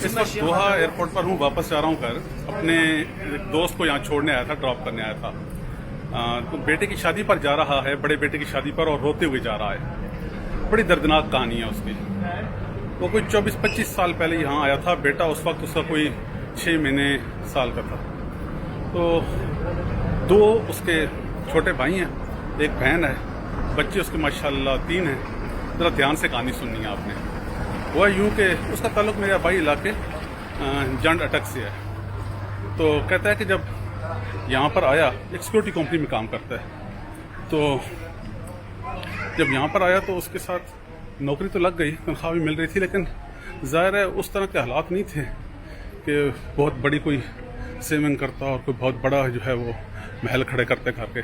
इस वक्त दोहा एयरपोर्ट पर हूँ, वापस जा रहा हूँ घर। अपने एक दोस्त को यहाँ छोड़ने आया था, ड्रॉप करने आया था। तो बेटे की शादी पर जा रहा है, बड़े बेटे की शादी पर, और रोते हुए जा रहा है। बड़ी दर्दनाक कहानी है उसकी। वो कोई 24-25 साल पहले यहाँ आया था। बेटा उस वक्त उसका कोई 6 महीने साल का था। तो 2 उसके छोटे भाई हैं, एक बहन है, बच्चे उसके माशाल्लाह 3 हैं। ज़रा ध्यान से कहानी सुननी है आपने। वो यूँ कि उसका ताल्लुक़ मेरे आबाई इलाके जंड अटक से है। तो कहता है कि जब यहाँ पर आया, एक सिक्योरिटी कंपनी में काम करता है, तो जब यहाँ पर आया तो उसके साथ नौकरी तो लग गई, तनख्वाह भी मिल रही थी, लेकिन ज़ाहिर है उस तरह के हालात नहीं थे कि बहुत बड़ी कोई सेविंग करता और कोई बहुत बड़ा जो है वो महल खड़े करते घर के।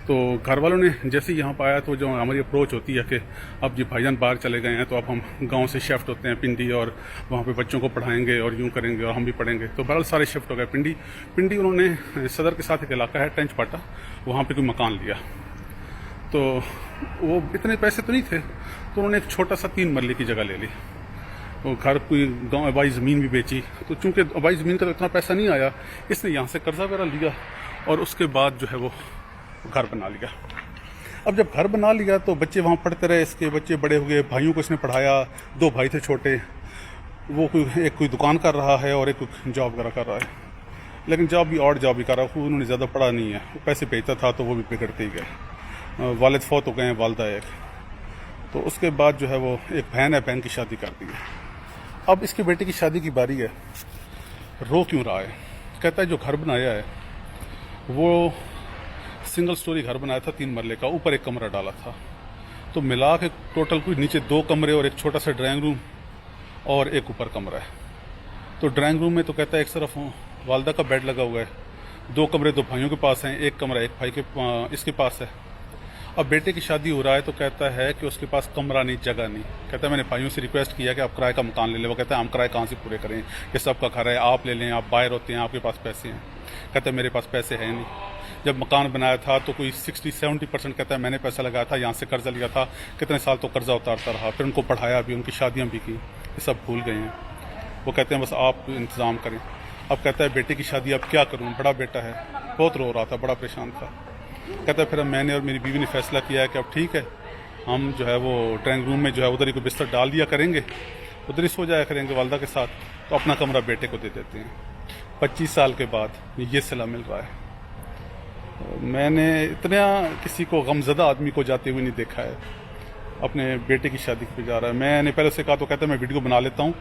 तो घर वालों ने जैसे ही यहाँ पर आया तो जो हमारी अप्रोच होती है कि अब जी भाईजान बाहर चले गए हैं, तो अब हम गांव से शिफ्ट होते हैं पिंडी, और वहाँ पे बच्चों को पढ़ाएंगे और यूँ करेंगे और हम भी पढ़ेंगे। तो बहरहाल सारे शिफ्ट हो गए पिंडी। उन्होंने सदर के साथ एक इलाका है टेंच पाटा, वहाँ पे कोई मकान लिया। तो वो इतने पैसे तो नहीं थे, तो उन्होंने एक छोटा सा 3 मरले की जगह ले ली। वो घर कोई गाँव आबाई ज़मीन भी बेची। तो चूँकि आबाई ज़मीन का तो इतना पैसा नहीं आया, इसने यहाँ से कर्जा वगैरह लिया और उसके बाद जो है वो घर बना लिया। अब जब घर बना लिया तो बच्चे वहाँ पढ़ते रहे, इसके बच्चे बड़े हुए, भाइयों को इसने पढ़ाया। 2 भाई थे छोटे, वो कोई दुकान कर रहा है और एक जॉब वगैरह कर रहा है, लेकिन जॉब भी और जॉब भी कर रहा है। उन्होंने ज़्यादा पढ़ा नहीं है, वो पैसे भेजता था तो वो भी बिगड़ते ही गए। वालिद फौत हो गए हैं, वालदा एक। तो उसके बाद जो है वो एक बहन है, बहन की शादी कर दी है। अब इसके बेटे की शादी की बारी है। रो क्यों रहा है? कहता है जो घर बनाया है वो सिंगल स्टोरी घर बनाया था, 3 मरले का, ऊपर एक कमरा डाला था। तो मिला के टोटल कोई नीचे 2 कमरे और एक छोटा सा ड्राइंग रूम और एक ऊपर कमरा है। तो ड्राइंग रूम में तो कहता है एक तरफ वालदा का बेड लगा हुआ है, 2 कमरे 2 भाइयों के पास हैं, एक कमरा एक भाई के इसके पास है। अब बेटे की शादी हो रहा है तो कहता है कि उसके पास कमरा नहीं, जगह नहीं। कहता है मैंने भाइयों से रिक्वेस्ट किया कि आप किराए का मकान ले लें। वो कहता है हम किराए कहाँ से पूरे करें, ये सबका घर है, आप ले लें, आप बाहर होते हैं, आपके पास पैसे हैं। कहता है मेरे पास पैसे हैं नहीं। जब मकान बनाया था तो कोई 60-70% कहता है मैंने पैसा लगाया था, यहाँ से कर्जा लिया था, कितने साल तो कर्जा उतारता रहा, फिर उनको पढ़ाया भी, उनकी शादियाँ भी की, ये सब भूल गए हैं। वो कहते हैं बस आप इंतज़ाम करें। अब कहता है बेटे की शादी अब क्या करूँ, बड़ा बेटा है, बहुत रो रहा था, बड़ा परेशान था। कहता है फिर मैंने और मेरी बीवी ने फैसला किया है कि अब ठीक है, हम जो है वो ड्राइंग रूम में जो है उधर ही कोई बिस्तर डाल दिया करेंगे, उधर ही सो जाया करेंगे वालदा के साथ, तो अपना कमरा बेटे को दे देते हैं। 25 साल के बाद ये सिला मिल रहा है। मैंने इतना किसी को गमज़दा आदमी को जाते हुए नहीं देखा है, अपने बेटे की शादी पे जा रहा है। मैंने पहले से कहा तो कहता है मैं वीडियो बना लेता हूँ,